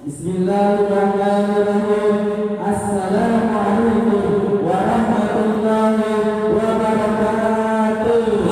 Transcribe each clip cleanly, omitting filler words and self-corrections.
Bismillahirrahmanirrahim. Assalamualaikum warahmatullahi wabarakatuh.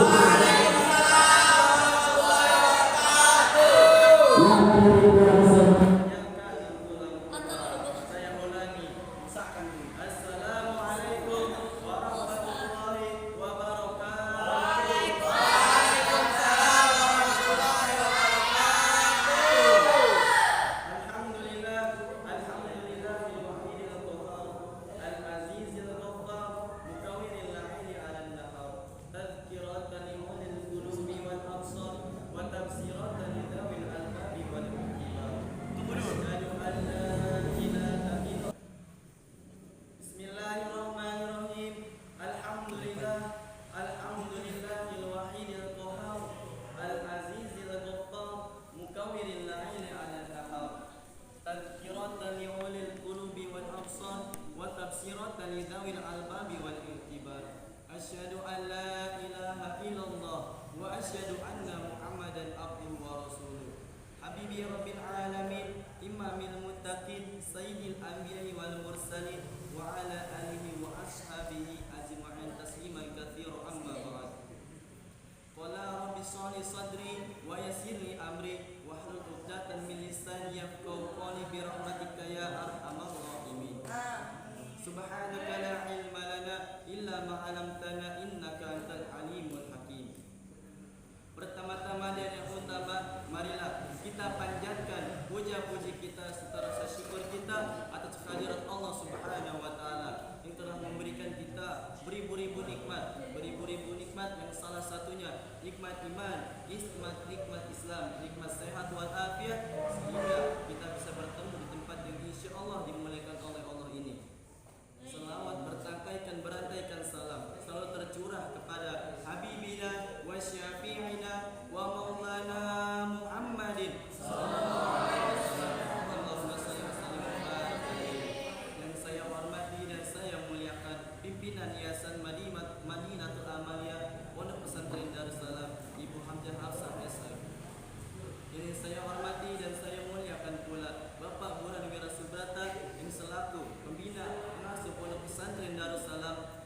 Asyhadu an la ilaha illallah wa asyhadu anna Muhammadan abduhu wa rasuluh. Habibi rabbil alamin, imamil muttaqin, sayyidil anbiya'i wal mursalin wa ala alihi wa ashabihi ajma'in tasliman katsiran amma ba'd. Qala rabbi shrah li sadri wa yassir li amri wahlul 'uqdatam min lisani yafqahu qawli bi rahmatika ya arhamar rahimin. Subhanaka la ilma lana illa ma 'allamtana innaka antal alimul hakim. Pertama-tama dan yang utama, marilah kita panjatkan puja-puji kita serta rasa syukur kita atas kehadirat Allah Subhanahu wa taala yang telah memberikan kita beribu-ribu nikmat yang salah satunya nikmat iman, nikmat Islam, nikmat sehat wal afiat, sehingga kita bisa bertemu di tempat yang insyaallah dimuliakan oleh Allah ini. Selawat bertangkaikan berantaikan salam selalu tercurah kepada Habibina wa Syafi'ina wa Maulana Muhammadin sallallahu alaihi wasallam. Allahumma shalli wa sallim wa barik alaihi. Yang saya hormati dan saya muliakan pimpinan Yayasan Madinatul Amaliyah Pondok Pesantren Darussalam Ibu Hamzah Hafsah SI. Yang saya hormati dan saya muliakan pula Bapak Burhan Wira Subrata yang selaku pembina Pondok Pesantren Darussalam.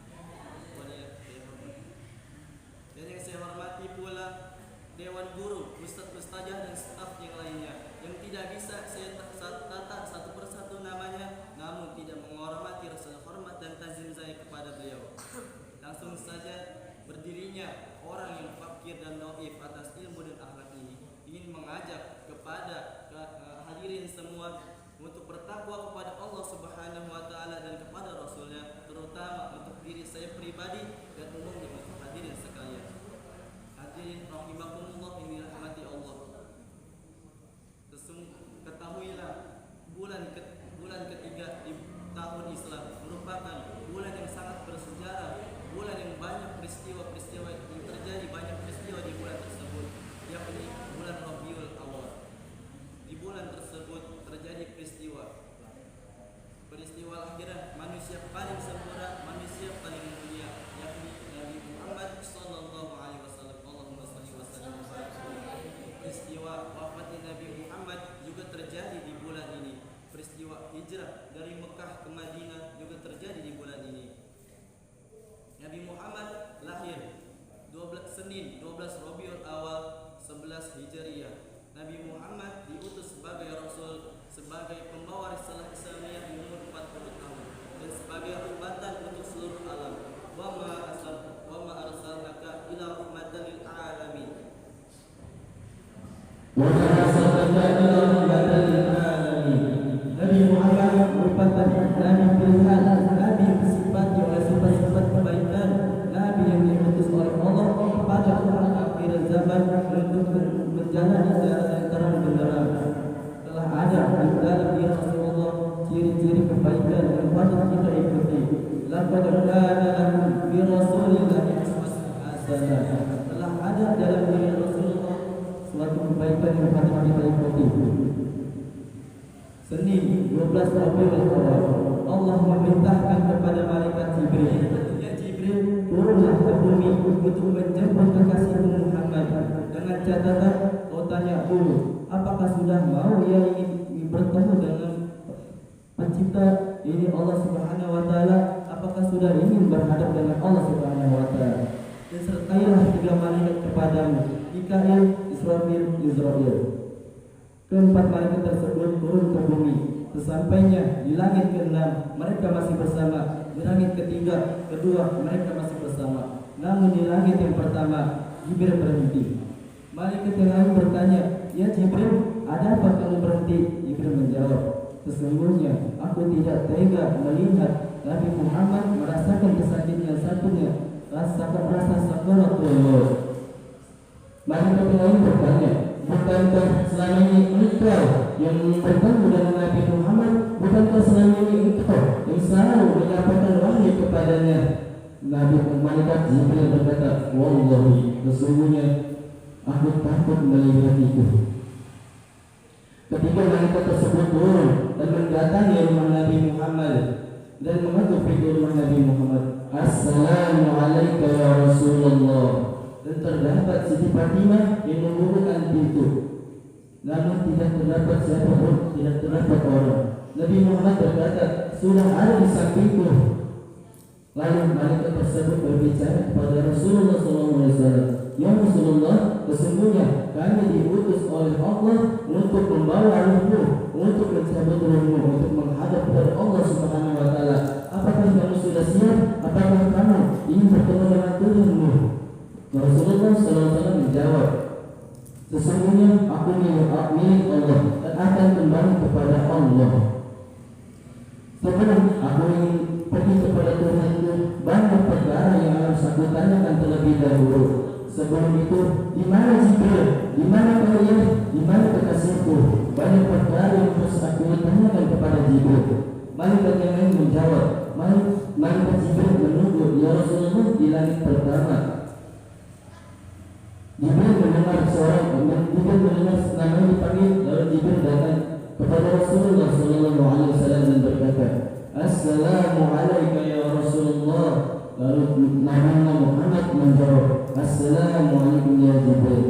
Dan yang saya hormati pula Dewan Guru, Ustadz-Ustadzah dan staf yang lainnya yang tidak bisa saya tata satu persatu namanya, namun tidak menghormati rasa hormat dan tazim saya kepada beliau. Langsung saja berdirinya orang yang fakir dan dhaif atas ilmu dan akhlak ini ingin mengajak kepada hadirin semua untuk bertakwa kepada Allah Subhanahu wa taala dan kepada Rasulnya, terutama untuk diri saya pribadi dan umumnya untuk hadirin sekalian. Hadirin rahimakumullah yang dirahmati Allah. Ketahuilah bulan ketiga di tahun Islam merupakan bulan yang sangat bersejarah, bulan yang banyak peristiwa-peristiwa yang terjadi, banyak peristiwa di bulan tersebut, yakni bulan Rabiul Awal. Di bulan tersebut terjadi peristiwa lahiran manusia paling sempurna, manusia paling mulia, yakni Nabi Muhammad sallallahu alaihi wasallam. Allahumma shalli wa sallim wa barik alaihi. Peristiwa wafatnya Nabi Muhammad juga terjadi di bulan ini. Peristiwa hijrah dari Mekah ke Madinah juga terjadi di bulan ini. Nabi Muhammad lahir Senin 12 Rabiul Awal 11 Hijriah. Nabi Muhammad diutus sebagai Rasul, sebagai pembawa risalah Islamiyah di umur 40 tahun dan sebagai rahmatan untuk seluruh alam. Wa ma arsalnaka ila rahmatan lil alamin. Nabi Muhammad merupakan Nabi pilihan, Nabi yang disifati oleh sifat-sifat kebaikan, Nabi yang diutus oleh Allah kepada umat akhir zaman untuk menjalani jalan yang terang benderang. Telah ada di dalam diri Rasulullah ciri-ciri kebaikan yang patut kita ikuti. Laqad kana lahum fi Rasulillahi uswatun hasanah. Telah ada dalam diri Rasulullah suatu kebaikan yang patut kita ikuti. Senin 12 Rabiul Awal, Allah memerintahkan kepada malaikat Jibril, ya Jibril, turunlah ke bumi dengan catatan kau tanya dulu, apakah sudah mau ia ingin bertemu dengan pencipta ini Allah Subhanahu wa taala? Apakah sudah ingin berhadap dengan Allah Subhanahu wa taala? Dan sertailah 3 malaikat kepadamu, Mikail, Israfil, Izrail. Keempat malaikat tersebut turun ke bumi. Sesampainya di langit ke-6 mereka masih bersama, di langit ke-3, kedua mereka masih bersama. Namun di langit yang pertama Jibril berhenti. Malaikat yang lain bertanya, ya Jibril, ada apa kamu berhenti? Jibril menjawab, sesungguhnya aku tidak tega melihat Nabi Muhammad merasakan kesakitan yang satunya, rasa sakaratul maut. Malaikat yang lain bertanya, bukankah selama ini engkau yang bertemu dengan Nabi Muhammad? Bukankah selama ini engkau yang selalu menyampaikan wahyu kepadanya? Malaikat Jibril berkata, wallahi, sesungguhnya aku takut melihat itu. Ketika malaikat tersebut turun dan mendatangi rumah Nabi Muhammad dan mengetuk pintu rumah Nabi Muhammad, Assalamualaikum ya Rasulullah. Dan terdapat Siti Fatimah yang membukakan pintu. Namun tidak terdapat siapapun, tidak terdapat orang. Nabi Muhammad berkata, sudah ada di sampingku. Lalu malaikat tersebut berbicara kepada Rasulullah SAW, ya Rasulullah, sesungguhnya kami diutus oleh Allah untuk membawa ruhmu, untuk mencabut ruhmu, untuk menghadap kepada Allah Subhanahu wa taala. Apakah kamu sudah siap? Apakah kamu ingin bertemu dengan Tuhanmu? Rasulullah SAW menjawab, sesungguhnya aku milik Allah dan akan kembali kepada Allah. Sebelum aku ingin pergi kepada Tuhanku, banyak perkara yang harus aku tanyakan terlebih dahulu. Sebelum itu, di mana Jibril? Di mana kalian? Di mana kekasihku? Banyak perkara yang harus aku tanyakan kepada Jibril. Malaikat yang lain menjawab, malaikat Jibril menunggu ya Rasulullah di langit pertama. Jibril mendengar namanya dipanggil, lalu Jibril datang kepada Rasulullah SAW dan berkata, Assalamualaikum ya Rasulullah. Lalu Nabi Muhammad menjawab, Assalamualaikum ya Jibril.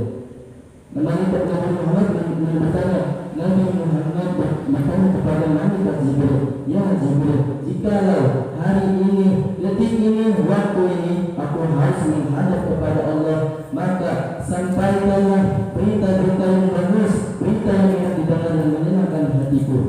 Malaikat Nabi Muhammad bertanya, Nabi Muhammad bertanya kepada malaikat Jibril, ya Jibril, jikalau hari ini, detik ini, waktu ini aku harus menghadap kepada Allah, maka sampaikanlah berita-berita yang bagus, berita yang didengar dan menyenangkan hatiku.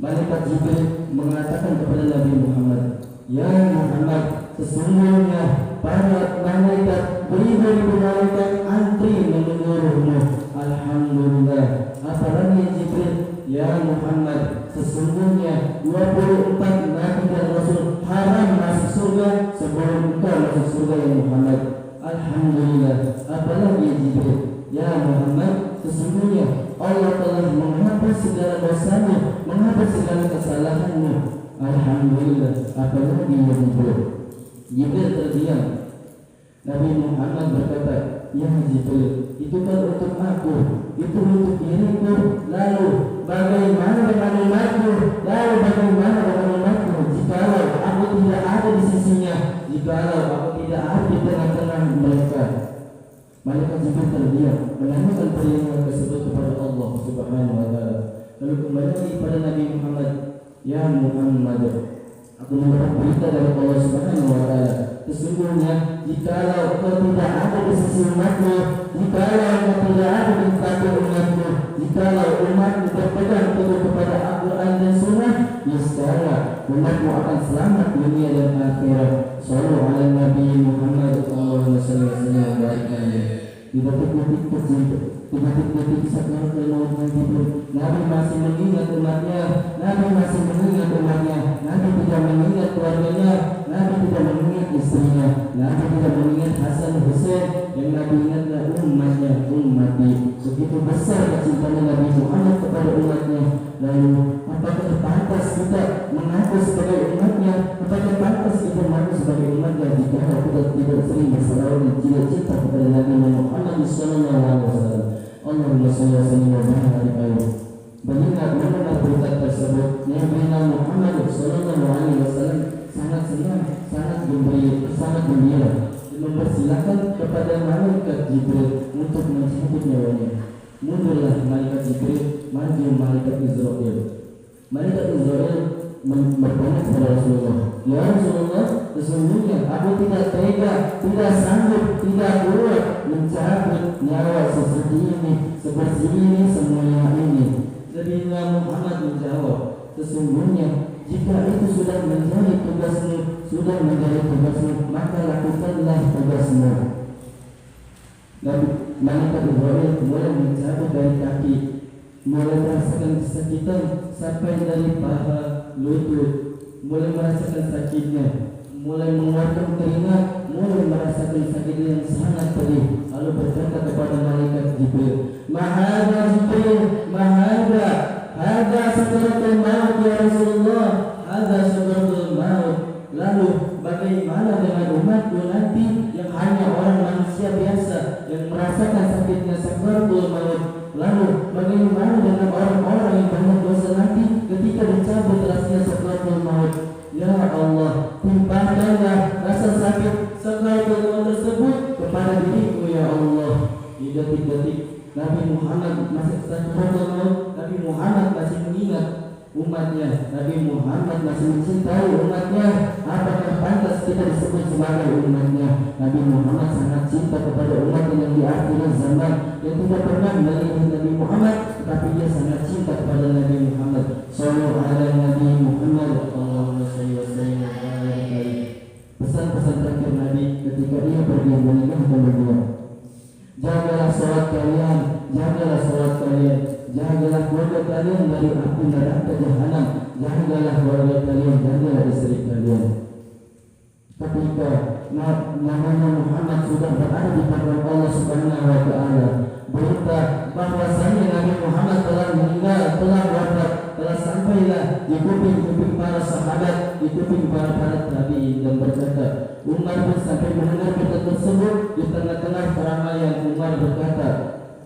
Malaikat Jibril mengatakan kepada Nabi Muhammad, ya Muhammad, sesungguhnya para malaikat, beribu-ribu malaikat antri menunggumu. Alhamdulillah. Apalagi Jibril, ya Muhammad, sesungguhnya 24 nabi dan rasul haram masuk surga sebelum engkau masuk surga ya Muhammad. Alhamdulillah. Apalagi Jibril, ya Muhammad, sesungguhnya Allah telah menghapus segala dosamu, menghapus segala kesalahanmu. Alhamdulillah. Apalagi ya Jibril. Jibril terdiam. Nabi Muhammad berkata, ya Jibril, itu kan untuk aku, itu untuk diriku. Lalu bagaimana dengan umatku? Lalu bagaimana dengan umatku? Jikalau aku tidak ada di sisinya, jikalau aku tidak ada di tengah-tengah mereka. Malaikat Jibril terdiam, menanyakan pertanyaan tersebut kepada Allah Subhanahu wa taala. Lalu kembali kepada Nabi Muhammad, ya Muhammad, aku mendapat berita dari Allah Subhanahu wa taala. Sesungguhnya jikalau kau tidak ada di sisi umatmu, jikalau kau tidak ada di samping umatmu, jikalau umatmu berpegang teguh kepada Al-Quran dan Sunnah, niscaya umatmu akan selamat dunia dan akhirat. Sallallahu alaihi Nabi Muhammad Allahumma salli wa sallim wa barik alaihi. Di detik-detik kecil, di detik-detik sakaratul maut Nabi masih mengingat umatnya, Nabi masih mengingat umatnya, Nabi tidak mengingat keluarganya, Nabi tidak mengingat istrinya, Nabi tidak mengingat Hasan Hussein, yang Nabi ingatlah umatnya, umatnya. Begitu besar kecintaan Nabi Muhammad kepada umatnya. Lalu apakah pantas kita mengaku sebagai umatnya? Apakah pantas kita mengaku sebagai umatnya jika kita tidak sering bersalawat dan tidak cinta kepada Nabi Muhammad SAW? Allahumma shalli wa sallim wa barik alaihi. Mendengar berita tersebut, Nabi Muhammad SAW sangat senang, sangat gembira. mempersilahkan kepada malaikat Jibril untuk mencabut nyawanya. Mundurlah malaikat Jibril, maju malaikat Israel. Malaikat Israel bertanya kepada Rasulullah, "Ya Rasulullah, sesungguhnya aku tidak tega, tidak sanggup, tidak kuat mencabut nyawa seperti ini semuanya ini." Nabi Muhammad menjawab, "Sesungguhnya jika itu sudah menjadi tugasmu, maka lakukanlah tugasmu." Nabi malaikat Israel mulai mencabut dari kaki, mulai merasakan kesakitan sampai dari paha, lutut, mulai merasakan sakitnya, mulai mengeluarkan keringat, mulai merasakan sakit yang sangat pedih. Lalu berkata kepada malaikat Jibril, "Mahada Jibril, mahada, hada sakratul maut ya Rasulullah, hada sakratul maut." Lalu bagaimana dengan umatku nanti yang hanya orang manusia biasa yang merasakan sakitnya sakratul maut? Lalu bagaimana dengan orang-orang yang banyak dosa nanti ketika dicabut rasanya sakratul maut? Ya Allah, timpakanlah rasa sakit sakratul maut tersebut kepada diriku ya Allah. Di detik-detik Nabi Muhammad masih sakratul maut, Nabi Muhammad masih mengingat umatnya, Nabi Muhammad masih mencintai umatnya. Apakah pantas kita disebut sebagai umatnya? Nabi Muhammad sangat cinta kepada umat yang di akhir zaman, yang tidak pernah melihat Nabi Muhammad, tetapi dia sangat cinta kepada Nabi Muhammad. Sallallahu alaihi Nabi Muhammad, Allahumma shalli wa sallim wa barik alaihi. Pesan-pesan terakhir Nabi ketika dia pergi meninggalkan dunia. Jagalah salat kalian, jagalah salat kalian, jagalah keluarga kalian dari api neraka jahanam, jagalah keluarga kalian, jagalah istri kalian. Ketika namanya Muhammad sudah berada di hadapan Allah Subhanahu wa taala, berita bahwasanya Nabi Muhammad telah meninggal, telah wafat, telah sampailah di kuping para sahabat, di kuping para tabi'in, dan berkata, Umar pun sampai mendengar berita tersebut. Di tengah-tengah keramaian Umar berkata,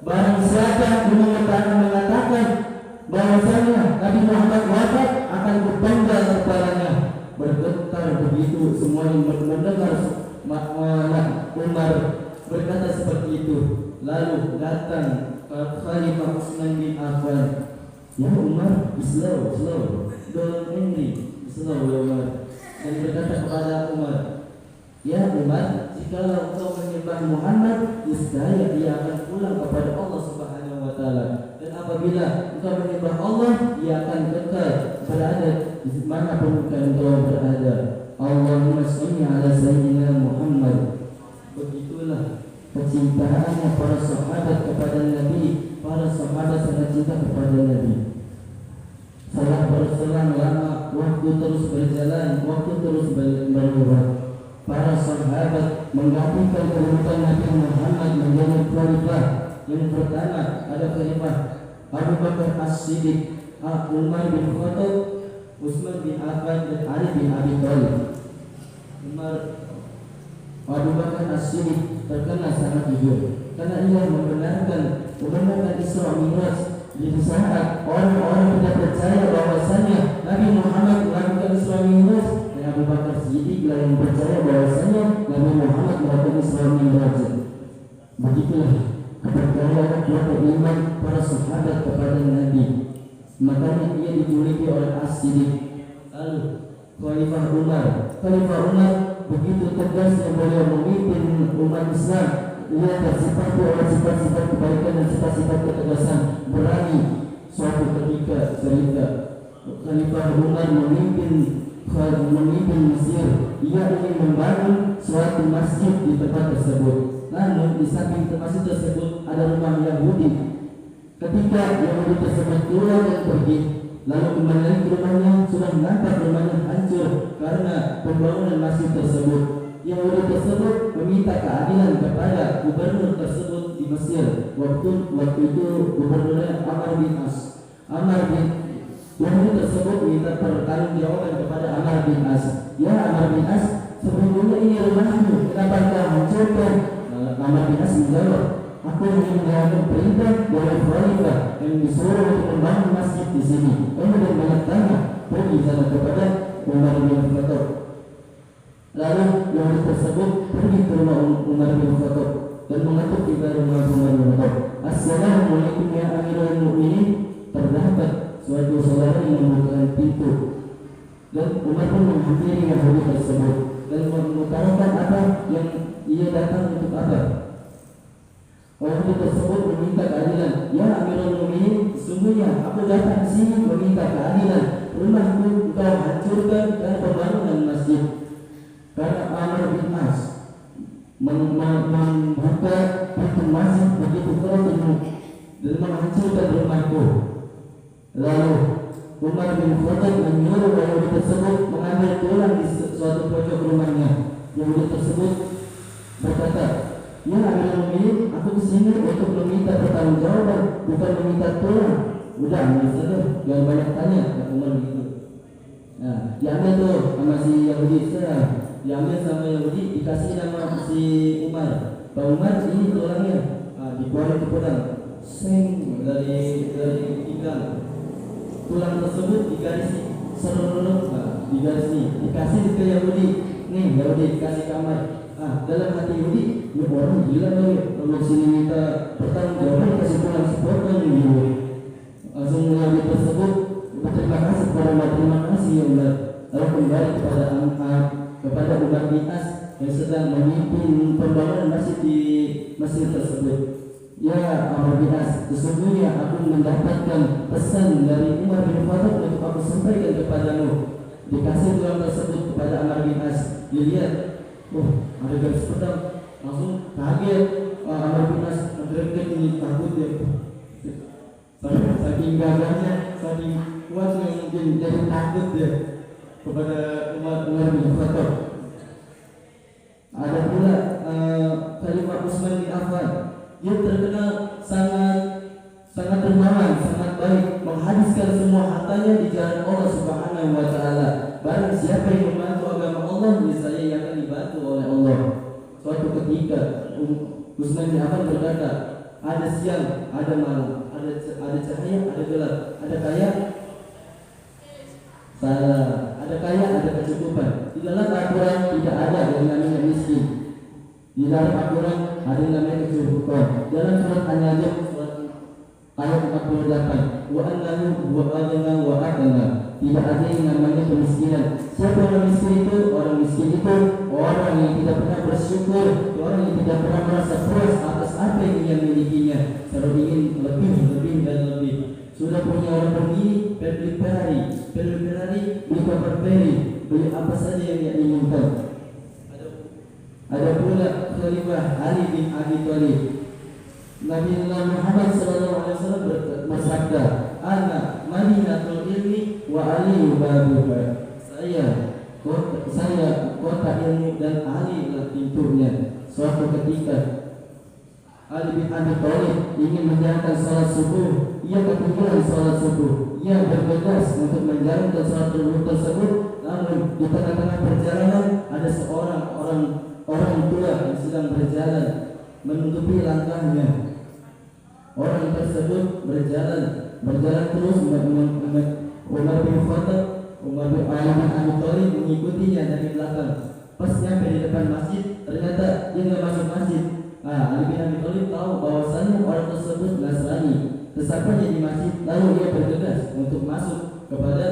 "Barang siapa yang mengatakan bahwasanya Nabi Muhammad wafat, akan kupenggal kepalanya." Bergetar begitu semua yang mendengar Umar berkata seperti itu. Lalu datang Khalifah Utsman bin Affan. "Ya Umar, slow, don't angry, slow ya Umar." Dan berkata kepada Umar, "Ya Umar, jikalau engkau menyembah Muhammad, niscaya dia akan pulang kepada Allah Subhanahu wa taala. Dan apabila engkau menyembah Allah, dia akan kekal berada di manapun engkau berada." Allahumma shalli ala sayyidina Muhammad. Begitulah kecintaannya para sahabat kepada Nabi. Para sahabat sangat cinta kepada Nabi. Setelah berselang lama, waktu terus berjalan, waktu terus berlewat. Para sahabat menggantikan kedudukan Nabi Muhammad menjadi khalifah. Yang pertama ada khalifah Abu Bakar As-Siddiq, Umar bin Khattab, Utsman bin Affan, dan Ali bin Abi Thalib. Abu Bakar As-Siddiq terkenal sangat jujur karena ia membenarkan Isra Mi'raj. Di saat orang-orang tidak percaya bahwasanya Nabi Muhammad melakukan Isra Mi'raj, dan Abu Bakar Siddiq yang percaya bahwasanya Nabi Muhammad melakukan Isra Mi'raj. Begitulah kepercayaan kuat iman para sahabat kepada Nabi. Makanya ia dijuluki oleh As-Siddiq. Lalu Khalifah Umar begitu tegasnya beliau memimpin umat Islam. Ia tersifati oleh sifat-sifat kebaikan dan sifat-sifat ketegasan. Berani suatu ketika cerita Khalifah Umar memimpin Mesir. Ia ingin membangun suatu masjid di tempat tersebut. Namun di samping masjid tersebut ada rumah Yahudi. Ketika Yahudi tersebut keluar dan pergi, lalu kembali lagi ke rumahnya, sudah nampak rumahnya hancur karena pembangunan masjid tersebut. Yahudi tersebut meminta keadilan kepada gubernur tersebut di Mesir. Waktu itu gubernurnya Amr bin As. Yahudi tersebut minta pertanggungjawaban kepada Amr bin As. "Ya Amr bin As, sebelumnya ini rumahmu, kenapa kau hancurkan?" Amr bin As menjawab, "Aku ingin menjalankan perintah dari khalifah yang disuruh untuk membangun masjid di sini. Kamu dan banyak tanya, pergi sana kepada Umar bin Khattab." Lalu Yahudi tersebut pergi ke rumah Umar bin Khattab dan mengetuk di rumah Umar bin Khattab. Assalamualaikum ya Amirul Mukminin. Terdapat suatu saudara yang membukakan pintu dan Umar pun menghampiri Yahudi tersebut dan mengutarakan apa yang ia datang untuk apa. Yahudi tersebut meminta keadilan. Ya Amirul Mukminin, sesungguhnya aku datang ke sini meminta keadilan. Rumahku engkau hancurkan dan pembangunan masjid. Karena Amr bin As membuka pintu masjid begitu keras dan menghancurkan rumahku. Lalu Umar bin Khattab menyuruh Yahudi tersebut mengambil tulang di suatu pojok rumahnya. Yahudi tersebut berkata, ya Amirul Mukminin, aku kesini untuk meminta pertanggungjawaban, bukan meminta tulang. Udah ambil saja, jangan banyak tanya. Kata Umar begitu. Nah, diambil tuh sama si Yahudi setelah diambil sama Yahudi, dikasih nama si Umar. Pak Umar, ini tulangnya. Dikeluarin ke pedang, seng dari pinggang. Tulang tersebut digarisi serulung, digarisi, dikasih ke Yahudi. Nih Yahudi dikasih kamar. Dalam hati Yahudi, ini orang gila nih, kalau sini minta pertanggungjawaban kasih tulang sepotong gitu. Langsung Yahudi tersebut berterima kasih kepada Allah, terima kasih ya Allah. Lalu kembali kepada Umar bin As yang sedang memimpin pembangunan masjid di masjid tersebut. Ya Umar bin As, sesungguhnya aku mendapatkan pesan dari Umar bin Khattab untuk aku sampaikan kepadamu. Dikasih tulang tersebut kepada Umar bin As. Dilihat, ada garis pedang, langsung kaget. Umar bin As mendekat ini, takut dia. Saking gagahnya, saking kuatnya mungkin jadi takut dia kepada Umar bin Khattab. Ada pula Khalifah Utsman bin Affan. Dia terkenal sangat dermawan, sangat baik, menghabiskan semua hartanya di jalan Allah Subhanahu wa taala. Barang siapa yang membantu agama Allah, niscaya akan dibantu oleh Allah. Suatu ketika Utsman bin Affan berkata, ada siang, ada malam, ada cahaya, ada gelap, ada kaya, salah, ada kaya, ada kecukupan. Di dalam Al-Quran tidak ada yang namanya miskin. Di dalam Al-Quran ada yang namanya kecukupan. Dalam surat An-Najm surat ayat 48, wa annahu wa adna wa adna. Tidak ada yang namanya kemiskinan. Siapa orang miskin itu? Orang miskin itu orang yang tidak pernah bersyukur, orang yang tidak pernah merasa puas atas apa yang ia milikinya, selalu ingin lebih dan lebih. Sudah punya orang begini, beli Ferrari, beli Burberry, beli apa saja yang dia inginkan. Ada pula Khalifah Ali bin Abi Thalib. Nabi Muhammad SAW bersabda, "Ana Madinatul Ilmi wa Ali babuha." Saya kota ilmu dan Ali adalah pintunya. Suatu ketika Ali bin Abi Thalib ingin menjalankan salat subuh. Ia ketinggalan salat subuh. Ia bergegas untuk menjalankan salat subuh tersebut. Namun di tengah-tengah perjalanan ada seorang orang tua yang sedang berjalan menutupi langkahnya. Orang tersebut berjalan terus. Umar bin Khattab, Umar bin Abi Thalib mengikutinya dari belakang. Pas nyampe di depan masjid, ternyata dia nggak masuk masjid. Ali bin Abi Thalib tahu bahwasanya orang tersebut Nasrani. Sesampainya di masjid, lalu ia bergegas untuk masuk kepada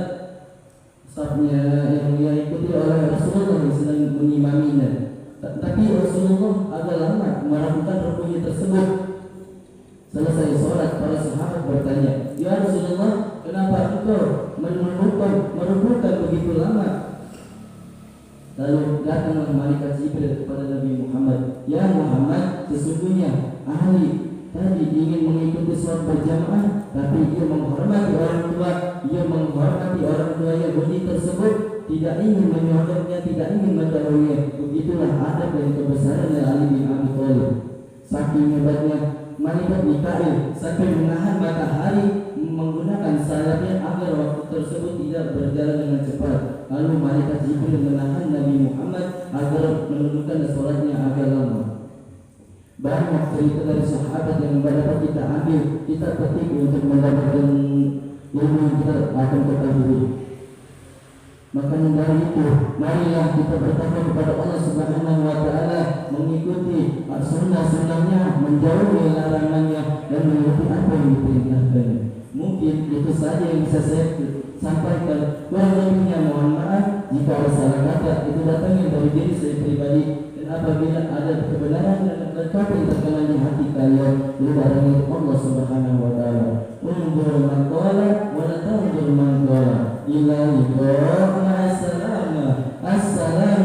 safnya yang dia ikuti oleh Rasulullah yang sedang mengimaminya. Tapi Rasulullah agak lama melakukan rukun tersebut. Selesai sholat, para sahabat bertanya, "Ya Rasulullah, kenapa engkau merukukan begitu lama?" Lalu datanglah malaikat Jibril kepada Nabi Muhammad. "Ya Muhammad, sesungguhnya ahli tadi ingin mengikuti sholat berjamaah, tapi ia menghormati orang tua, Yahudi tersebut, tidak ingin menyodornya, tidak ingin mendahulunya." Begitulah adab dan kebesaran Ali bin Abi Thalib. Saking hebatnya malaikat Mikail sampai menahan matahari menggunakan sayapnya agar waktu tersebut tidak berjalan dengan cepat. Lalu malaikat Jibril menahan Nabi Muhammad agar menundukkan sholatnya agak lama. Banyak cerita dari sahabat yang dapat kita ambil, kita petik untuk mendapatkan ilmu yang kita akan ketahui. Maka dari itu, marilah kita bertakwa kepada Allah Subhanahu wa taala, mengikuti sunnah-sunnahnya, menjauhi larangannya, dan mengikuti apa yang diperintahkan. Mungkin itu saja yang bisa saya sampaikan. Kurang lebihnya mohon maaf jika ada salah kata, itu datangnya dari diri saya pribadi. Dan apabila ada kebenaran dan kata yang terkena di hati kalian, itu dari Allah Subhanahu wa taala. Unzur man qala wa la tanzur man qala. Ila liqa. Assalamu